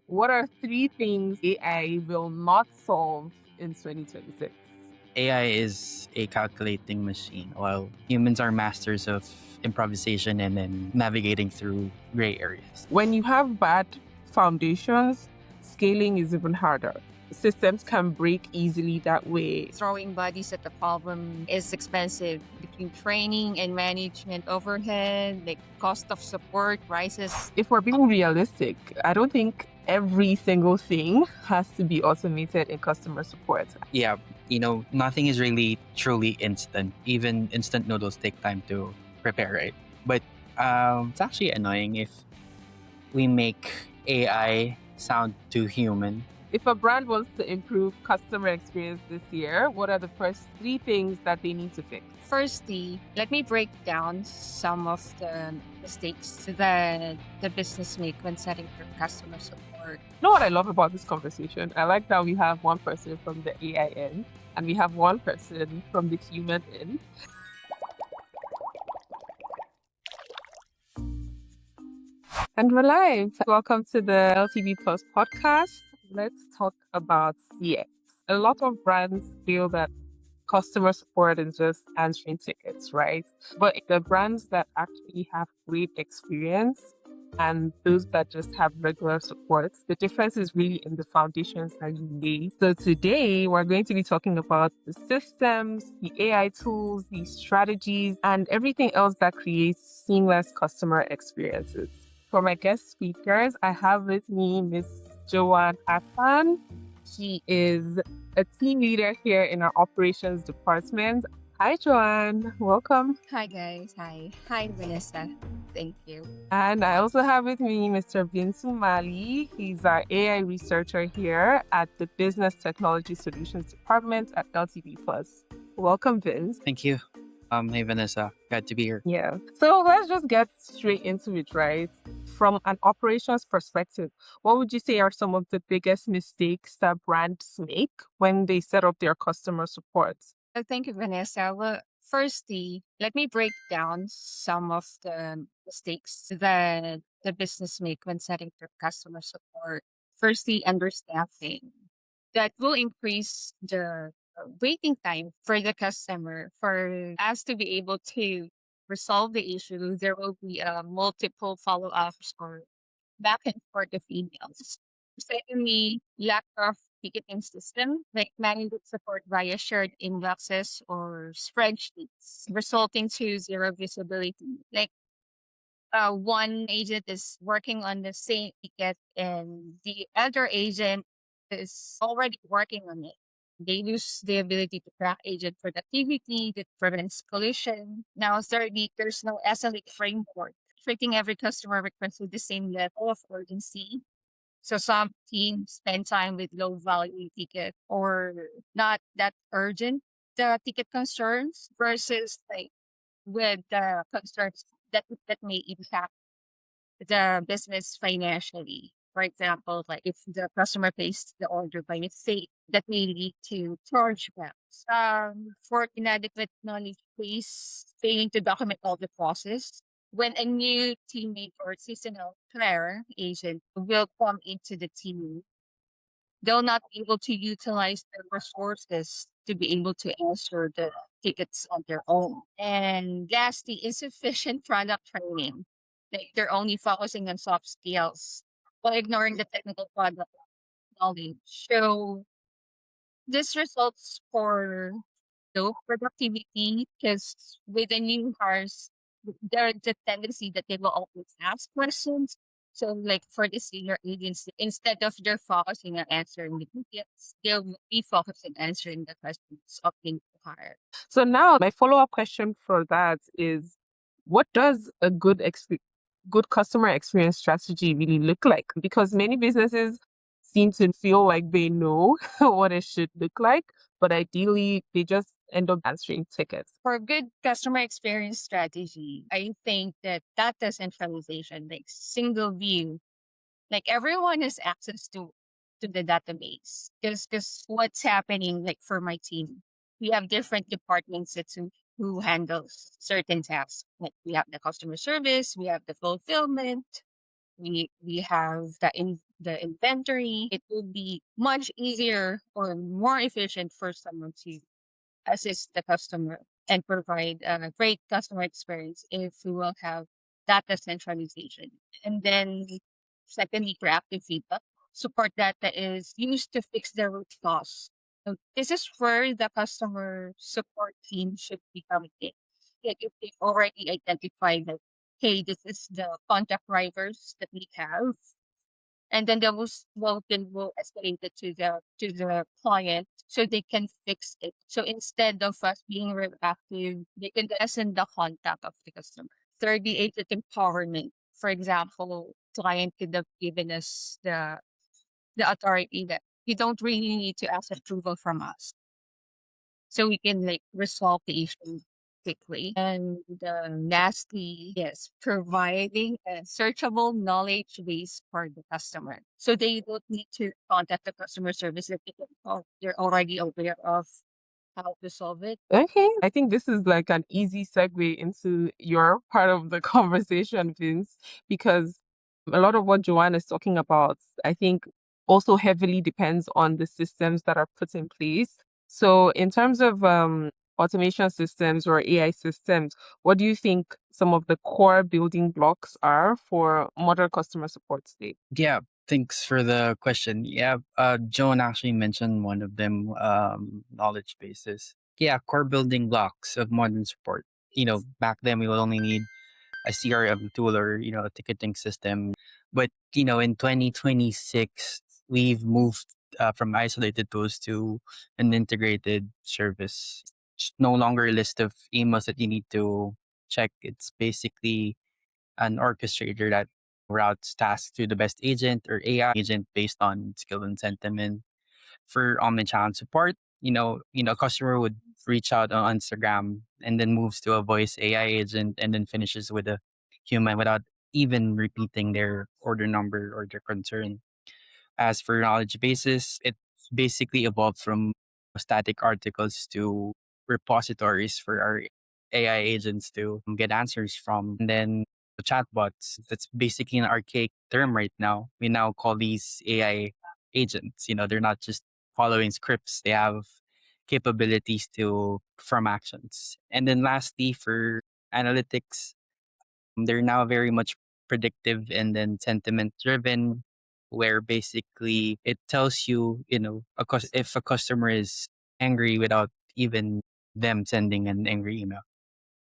What are three things AI will not solve in 2026? AI is a calculating machine, while humans are masters of improvisation and then navigating through gray areas. When you have bad foundations, scaling is even harder. Systems can break easily that way. Throwing bodies at the problem is expensive. Between training and management overhead, like cost of support rises. If we're being realistic, I don't think every single thing has to be automated in customer support. Yeah, nothing is really truly instant. Even instant noodles take time to prepare, right? But it's actually annoying if we make AI sound too human. If a brand wants to improve customer experience this year, what are the first three things that they need to fix? Firstly, let me break down some of the mistakes that the business make when setting for customer support. You know what I love about this conversation? I like that we have one person from the AI end and we have one person from the human end. And we're live. Welcome to the LTV Plus podcast. Let's talk about CX. A lot of brands feel that customer support is just answering tickets, right? But the brands that actually have great experience and those that just have regular support, the difference is really in the foundations that you lay. So today we're going to be talking about the systems, the AI tools, the strategies, and everything else that creates seamless customer experiences. For my guest speakers, I have with me Miss Joan Aclan. She is a team leader here in our operations department. Hi, Joanne. Welcome. Hi, guys. Hi, Vanessa. Thank you. And I also have with me Mr. Vince Umali. He's our AI researcher here at the Business Technology Solutions Department at LTV Plus. Welcome, Vince. Thank you. Hey Vanessa, glad to be here. Yeah. So let's just get straight into it, right? From an operations perspective, what would you say are some of the biggest mistakes that brands make when they set up their customer support? Thank you, Vanessa. Well, firstly, let me break down some of the mistakes that the business make when setting for customer support. Firstly, understaffing. That will increase the waiting time for the customer. For us to be able to resolve the issue, there will be multiple follow-ups or back and forth of emails. Secondly, lack of ticketing system, like manual support via shared inboxes or spreadsheets, resulting to zero visibility. Like one agent is working on the same ticket and the other agent is already working on it. They lose the ability to track agent productivity that prevents collision. Now, thirdly, there's no SLA framework, treating every customer request with the same level of urgency. So some teams spend time with low value ticket or not that urgent the ticket concerns versus like with the concerns that may impact the business financially. For example, like if the customer placed the order by mistake, that may lead to chargebacks. For inadequate knowledge base, failing to document all the process. When a new teammate or seasonal player agent will come into the team, they'll not be able to utilize their resources to be able to answer the tickets on their own. And lastly, insufficient product training. Like they're only focusing on soft skills while ignoring the technical product knowledge. So this results for low productivity because with the new hires, there's the tendency that they will always ask questions. So, like for the senior agents, instead of their focusing on answering the tickets, they'll be focusing on answering the questions of the new hire. So now my follow-up question for that is, what does a good customer experience strategy really look like? Because many businesses seem to feel like they know what it should look like, but ideally they just end up answering tickets. For a good customer experience strategy, I think that data centralization, like single view, like everyone has access to the database. Because what's happening, like for my team, we have different departments who handles certain tasks. Like we have the customer service, we have the fulfillment, we have the inventory. It would be much easier or more efficient for someone to assist the customer and provide a great customer experience if we will have data centralization. And then, secondly, proactive feedback. Support data is used to fix the root cause. So this is where the customer support team should be coming in. Like if they already identified that, hey, this is the contact drivers that we have, and then we'll escalate it to the client so they can fix it. So instead of us being reactive, they can lessen the contact of the customer. Thirdly, agent empowerment. For example, client could have given us the authority that you don't really need to ask approval from us, so we can like resolve the issue quickly. And lastly, yes, providing a searchable knowledge base for the customer. So they don't need to contact the customer service if they're already aware of how to solve it. Okay, I think this is like an easy segue into your part of the conversation, Vince, because a lot of what Joanne is talking about, I think, also heavily depends on the systems that are put in place. So, in terms of automation systems or AI systems, what do you think some of the core building blocks are for modern customer support today? Yeah, thanks for the question. Yeah, Joan actually mentioned one of them, knowledge bases. Yeah, core building blocks of modern support. Back then we would only need a CRM tool or a ticketing system. But in 2026, we've moved from isolated tools to an integrated service. It's no longer a list of emails that you need to check. It's basically an orchestrator that routes tasks to the best agent or AI agent based on skill and sentiment. For omnichannel support, customer would reach out on Instagram and then moves to a voice AI agent and then finishes with a human without even repeating their order number or their concern. As for knowledge bases, it basically evolved from static articles to repositories for our AI agents to get answers from. And then the chatbots, that's basically an archaic term right now. We now call these AI agents. They're not just following scripts, they have capabilities to perform actions. And then lastly, for analytics, they're now very much predictive and then sentiment driven, where basically it tells you, if a customer is angry without even them sending an angry email.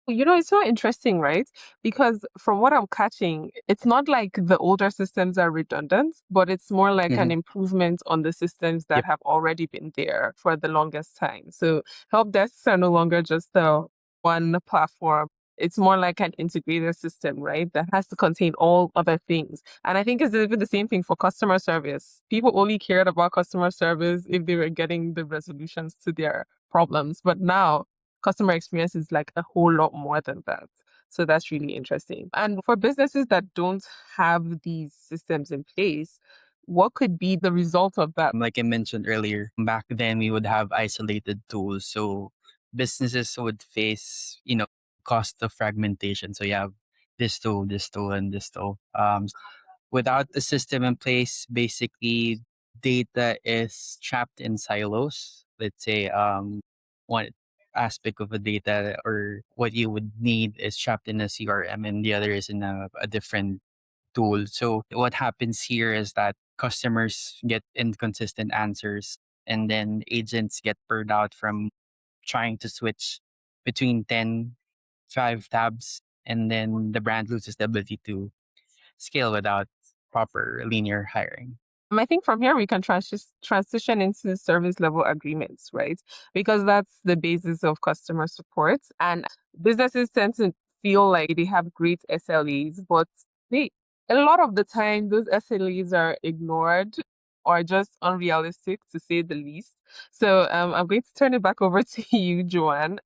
It's so interesting, right? Because from what I'm catching, it's not like the older systems are redundant, but it's more like an Mhm. improvement on the systems that Yep. have already been there for the longest time. So help desks are no longer just the one platform. It's more like an integrated system, right? That has to contain all other things. And I think it's even the same thing for customer service. People only cared about customer service if they were getting the resolutions to their problems. But now customer experience is like a whole lot more than that. So that's really interesting. And for businesses that don't have these systems in place, what could be the result of that? Like I mentioned earlier, back then we would have isolated tools. So businesses would face, cost of fragmentation. So you have this tool, and this tool. Without a system in place, basically data is trapped in silos. Let's say one aspect of a data or what you would need is trapped in a CRM and the other is in a different tool. So what happens here is that customers get inconsistent answers and then agents get burned out from trying to switch between 5 tabs, and then the brand loses the ability to scale without proper linear hiring. I think from here we can transition into service level agreements, right? Because that's the basis of customer support. And businesses tend to feel like they have great SLAs, but they a lot of the time those SLAs are ignored or just unrealistic to say the least. So I'm going to turn it back over to you, Joanne.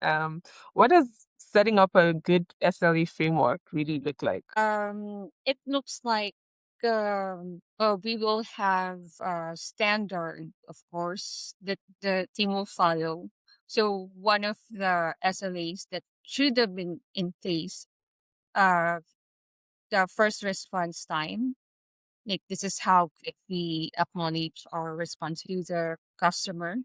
What does setting up a good SLA framework really look like? It looks like we will have a standard, of course, that the team will follow. So one of the SLAs that should have been in place, uh, the first response time. Like this is how quick we acknowledge our response to the customer.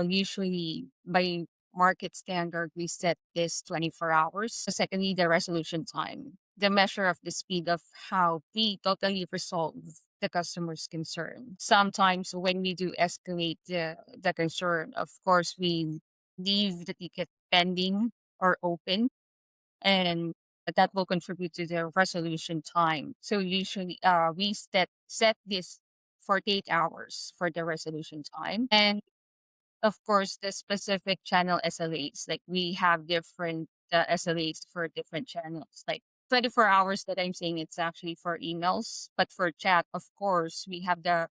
Usually by market standard, we set this 24 hours. Secondly, the resolution time, the measure of the speed of how we totally resolve the customer's concern. Sometimes when we do escalate the concern, of course, we leave the ticket pending or open, and that will contribute to the resolution time. So usually we set this 48 hours for the resolution time. And of course, the specific channel SLAs, like we have different SLAs for different channels. Like 24 hours that I'm saying, it's actually for emails, but for chat, of course, we have the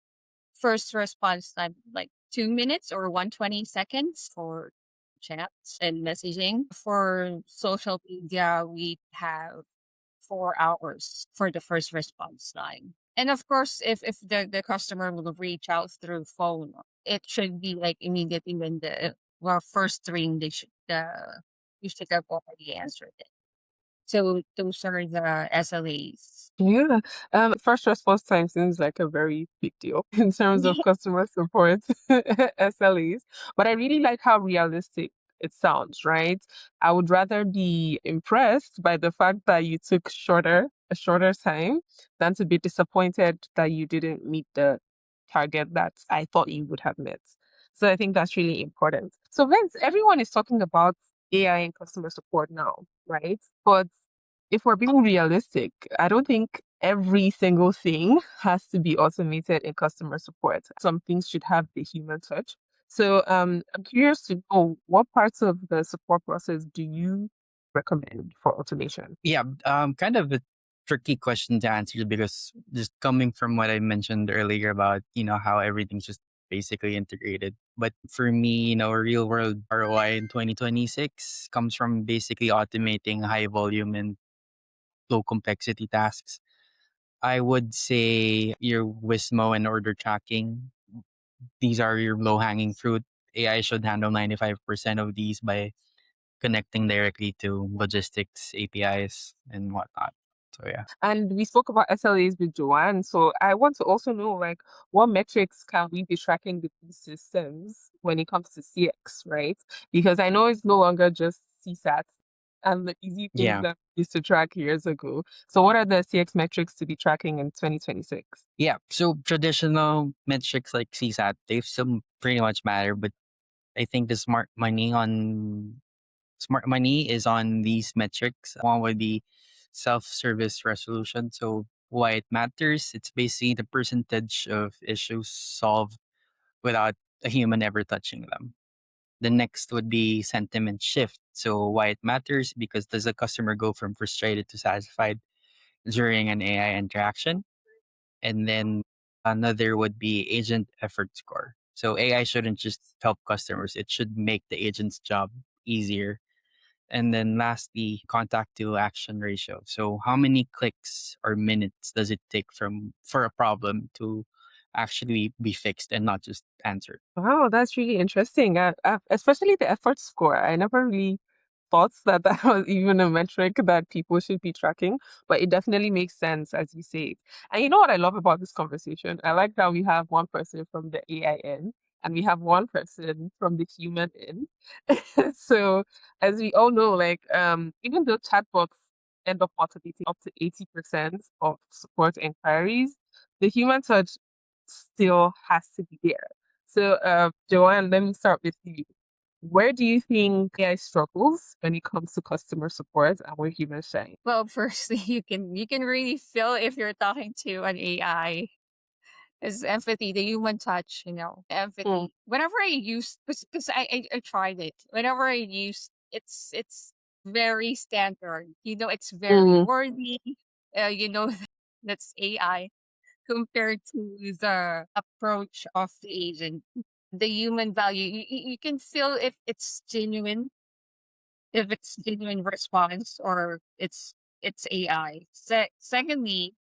first response time like 2 minutes or 120 seconds for chats and messaging. For social media, we have 4 hours for the first response time. And of course, if the customer will reach out through phone, it should be like immediately when the first ring, you should have already answered it. So those are the SLAs. Yeah. First response time seems like a very big deal in terms of customer support SLAs, but I really like how realistic it sounds, right? I would rather be impressed by the fact that you took a shorter time than to be disappointed that you didn't meet the target that I thought you would have met. So I think that's really important. So Vince, everyone is talking about AI in customer support now, right? But if we're being realistic, I don't think every single thing has to be automated in customer support. Some things should have the human touch. So I'm curious to know what parts of the support process do you recommend for automation? Yeah, kind of a tricky question to answer because just coming from what I mentioned earlier about, how everything's just basically integrated. But for me, real world ROI in 2026 comes from basically automating high volume and low complexity tasks. I would say your Wismo and order tracking, these are your low hanging fruit. AI should handle 95% of these by connecting directly to logistics, APIs, and whatnot. So yeah. And we spoke about SLAs with Joanne. So I want to also know, like, what metrics can we be tracking with these systems when it comes to CX, right? Because I know it's no longer just CSAT and the easy things Yeah. that we used to track years ago. So what are the CX metrics to be tracking in 2026? Yeah. So traditional metrics like CSAT, they still pretty much matter, but I think the smart money is on these metrics. One would be self-service resolution. So why it matters, it's basically the percentage of issues solved without a human ever touching them. The next would be sentiment shift. So why it matters, because does the customer go from frustrated to satisfied during an AI interaction? And then another would be agent effort score. So AI shouldn't just help customers, it should make the agent's job easier. And then lastly, contact to action ratio. So how many clicks or minutes does it take for a problem to actually be fixed and not just answered? Wow, that's really interesting. Especially the effort score. I never really thought that that was even a metric that people should be tracking, but it definitely makes sense as you say it. And you know what I love about this conversation? I like that we have one person from the AI end and we have one person from the human end. So as we all know, like even though chatbots end up automating up to 80% of support inquiries, the human touch still has to be there. So, Joanne, let me start with you. Where do you think AI struggles when it comes to customer support and where humans shine? Well, firstly, you can really feel if you're talking to an AI. Is empathy, the human touch, Mm, empathy. Whenever I use, because I tried it. Whenever I use, it's very standard. It's very mm. worthy. You know, that's AI compared to the approach of the agent. The human value, you can feel if it's genuine response or it's AI. Secondly,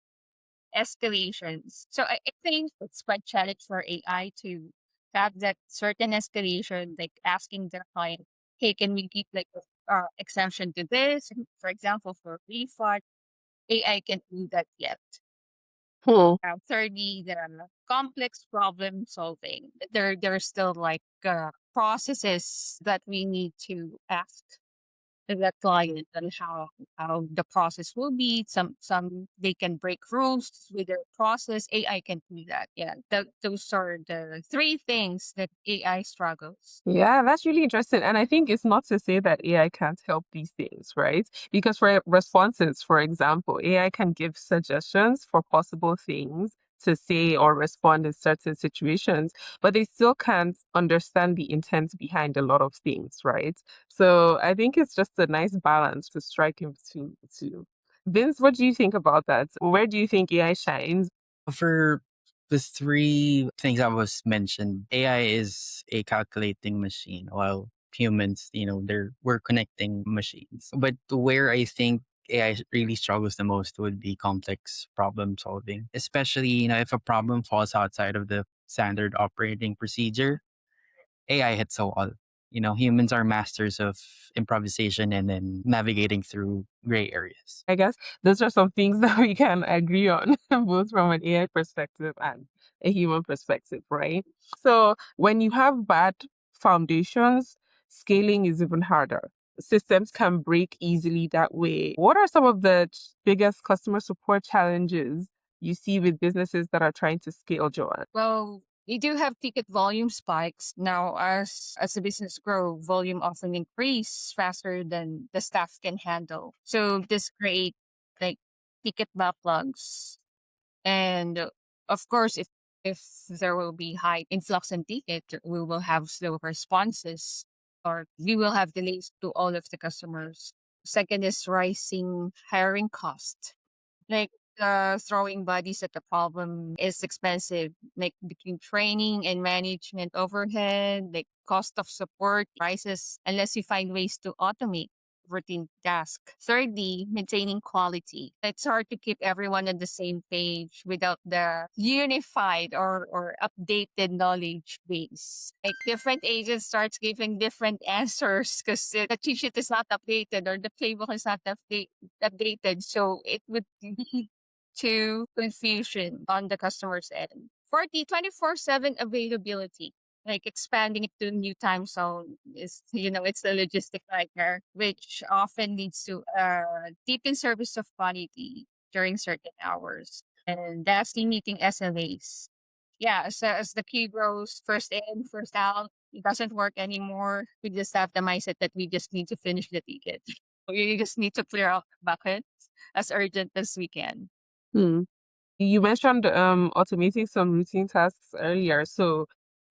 escalations. So I think it's quite challenge for AI to have that certain escalation, like asking their client, "Hey, can we give like exemption to this?" For example, for refund, AI can do that yet. Hmm. Thirdly, the complex problem solving. There's still like processes that we need to ask the client and how the process will be. Some they can break rules with their process. AI can do that. Yeah, those are the three things that AI struggles. Yeah, that's really interesting. And I think it's not to say that AI can't help these things, right? Because for responses, for example, AI can give suggestions for possible things to say or respond in certain situations, but they still can't understand the intent behind a lot of things, right? So I think it's just a nice balance to strike in between the two. Vince, what do you think about that? Where do you think AI shines? For the three things I was mentioned, AI is a calculating machine, while humans, we're connecting machines. But where I think AI really struggles the most would be complex problem solving, especially if a problem falls outside of the standard operating procedure. AI hits a wall. Humans are masters of improvisation and then navigating through gray areas. I guess those are some things that we can agree on, both from an AI perspective and a human perspective, right? So when you have bad foundations, scaling is even harder. Systems can break easily that way. What are some of the biggest customer support challenges you see with businesses that are trying to scale, Joanne? Well, we do have ticket volume spikes now. As the business grow, volume often increase faster than the staff can handle. So this create like ticket backlogs. And of course, if there will be high influx in ticket, we will have slow responses, or we will have delays to all of the customers. Second is rising hiring cost. Like throwing bodies at the problem is expensive. Like between training and management overhead, like cost of support rises unless you find ways to automate routine task. Thirdly, maintaining quality. It's hard to keep everyone on the same page without the unified or updated knowledge base. Like different agents starts giving different answers because the cheat sheet is not updated or the playbook is not updated. So it would lead to confusion on the customer's end. For the 24/7 availability, like expanding it to new time zone is, it's a logistic nightmare, which often leads to a deep in service of quality during certain hours. And lastly, meeting SLAs. Yeah, so as the queue grows, first in, first out, it doesn't work anymore. We just have the mindset that we just need to finish the ticket. We just need to clear out buckets as urgent as we can. Hmm. You mentioned automating some routine tasks earlier. So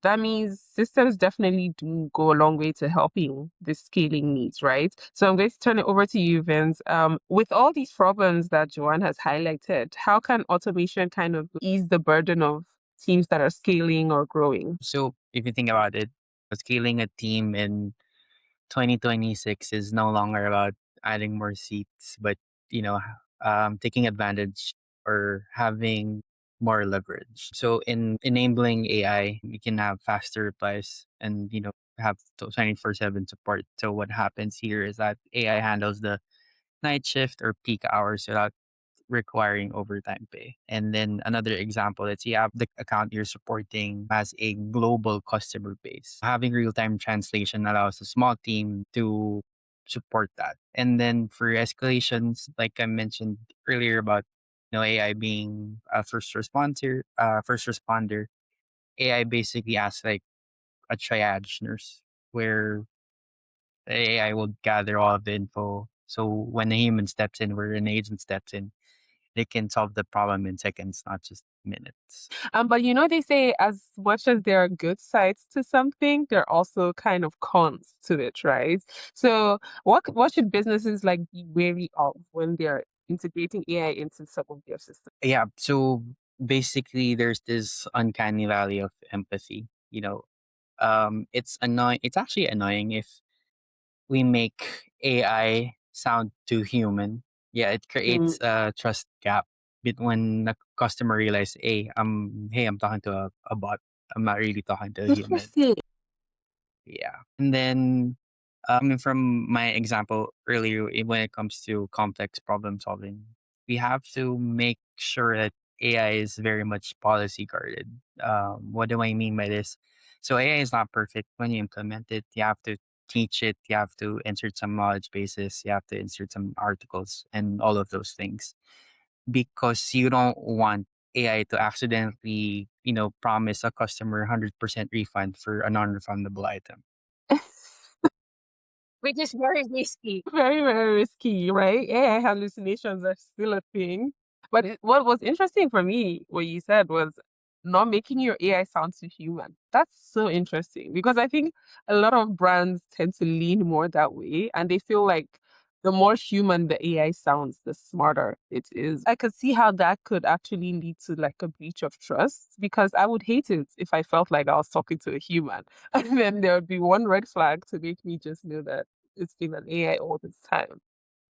that means systems definitely do go a long way to helping the scaling needs, right? So I'm going to turn it over to you, Vince. With all these problems that Joanne has highlighted, how can automation kind of ease the burden of teams that are scaling or growing? So if you think about it, scaling a team in 2026 is no longer about adding more seats, but taking advantage or having more leverage. So in enabling AI, we can have faster replies and have 24/7 support. So what happens here is that AI handles the night shift or peak hours without requiring overtime pay. And then another example, let's say you have the account you're supporting as a global customer base. Having real-time translation allows a small team to support that. And then for escalations, like I mentioned earlier about AI being a first responder, AI basically acts like a triage nurse where the AI will gather all of the info. So when a human steps in, where an agent steps in, they can solve the problem in seconds, not just minutes. But they say as much as there are good sides to something, there are also kind of cons to it, right? So what should businesses like be wary of when they're integrating AI into some of their systems? Yeah. So basically, there's this uncanny valley of empathy. It's annoying. It's actually annoying if we make AI sound too human. Yeah, it Mm. creates a trust gap when the customer realizes, hey, I'm talking to a bot. I'm not really talking to a human. Interesting. Yeah. And then, coming from my example earlier, when it comes to complex problem solving, we have to make sure that AI is very much policy guarded. What do I mean by this? So AI is not perfect when you implement it. You have to teach it. You have to insert some knowledge bases. You have to insert some articles and all of those things because you don't want AI to accidentally, promise a customer 100% refund for a non-refundable item. Which is very risky. Very, very risky, right? AI hallucinations are still a thing. But what was interesting for me, what you said was not making your AI sound too human. That's so interesting because I think a lot of brands tend to lean more that way and they feel like the more human the AI sounds, the smarter it is. I could see how that could actually lead to like a breach of trust because I would hate it if I felt like I was talking to a human. And then there would be one red flag to make me just know that it's been an AI all this time.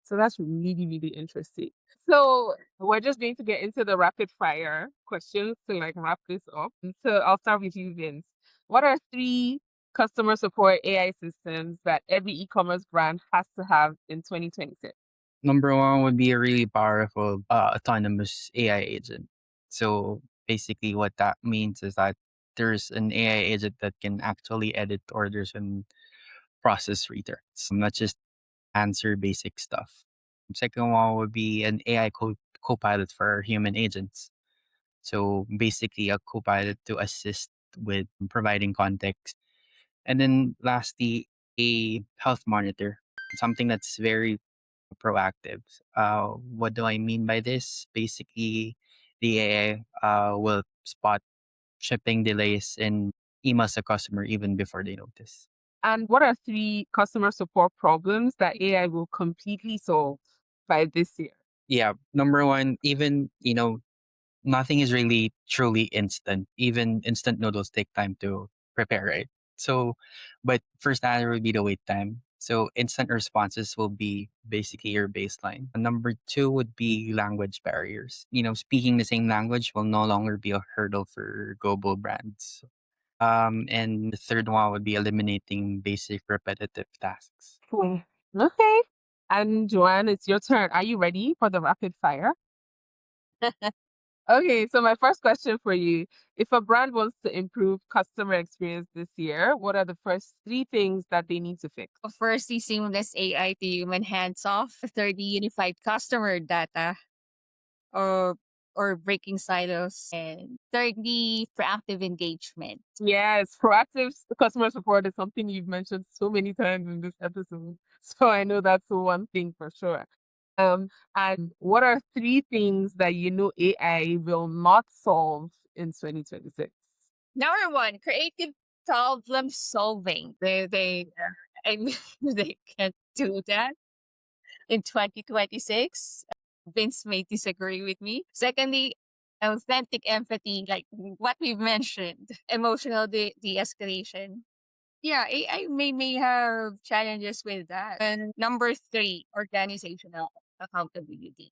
So that's really, really interesting. So we're just going to get into the rapid fire questions to like wrap this up. And so I'll start with you, Vince. What are three customer support AI systems that every e-commerce brand has to have in 2026? Number one would be a really powerful autonomous AI agent. So basically, what that means is that there's an AI agent that can actually edit orders and process returns, not just answer basic stuff. Second one would be an AI co-pilot for human agents. So basically, a co-pilot to assist with providing context. And then lastly, a health monitor, something that's very proactive. What do I mean by this? Basically, the AI will spot shipping delays and emails the customer even before they notice. And what are three customer support problems that AI will completely solve by this year? Yeah, number one, even nothing is really truly instant. Even instant noodles take time to prepare, right? So, but first answer would be the wait time. So instant responses will be basically your baseline. Number two would be language barriers. Speaking the same language will no longer be a hurdle for global brands. And the third one would be eliminating basic repetitive tasks. Hmm. Okay. And Joanne, it's your turn. Are you ready for the rapid fire? Okay, so my first question for you, if a brand wants to improve customer experience this year, what are the first three things that they need to fix? Firstly, seamless AI to human hands off. Thirdly, unified customer data or breaking silos. And thirdly, proactive engagement. Yes, proactive customer support is something you've mentioned so many times in this episode. So I know that's the one thing for sure. And what are three things that you know AI will not solve in 2026? Number one, creative problem solving. I mean, they can't do that in 2026. Vince may disagree with me. Secondly, authentic empathy, like what we've mentioned, emotional de-escalation. Yeah, AI may have challenges with that. And number three, organizational accountability.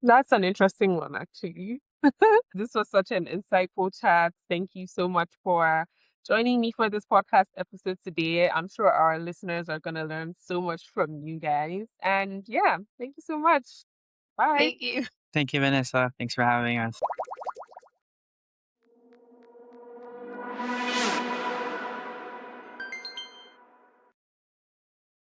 That's an interesting one, actually. This was such an insightful chat. Thank you so much for joining me for this podcast episode today. I'm sure our listeners are going to learn so much from you guys. And yeah, thank you so much. Bye. Thank you. Thank you, Vanessa. Thanks for having us.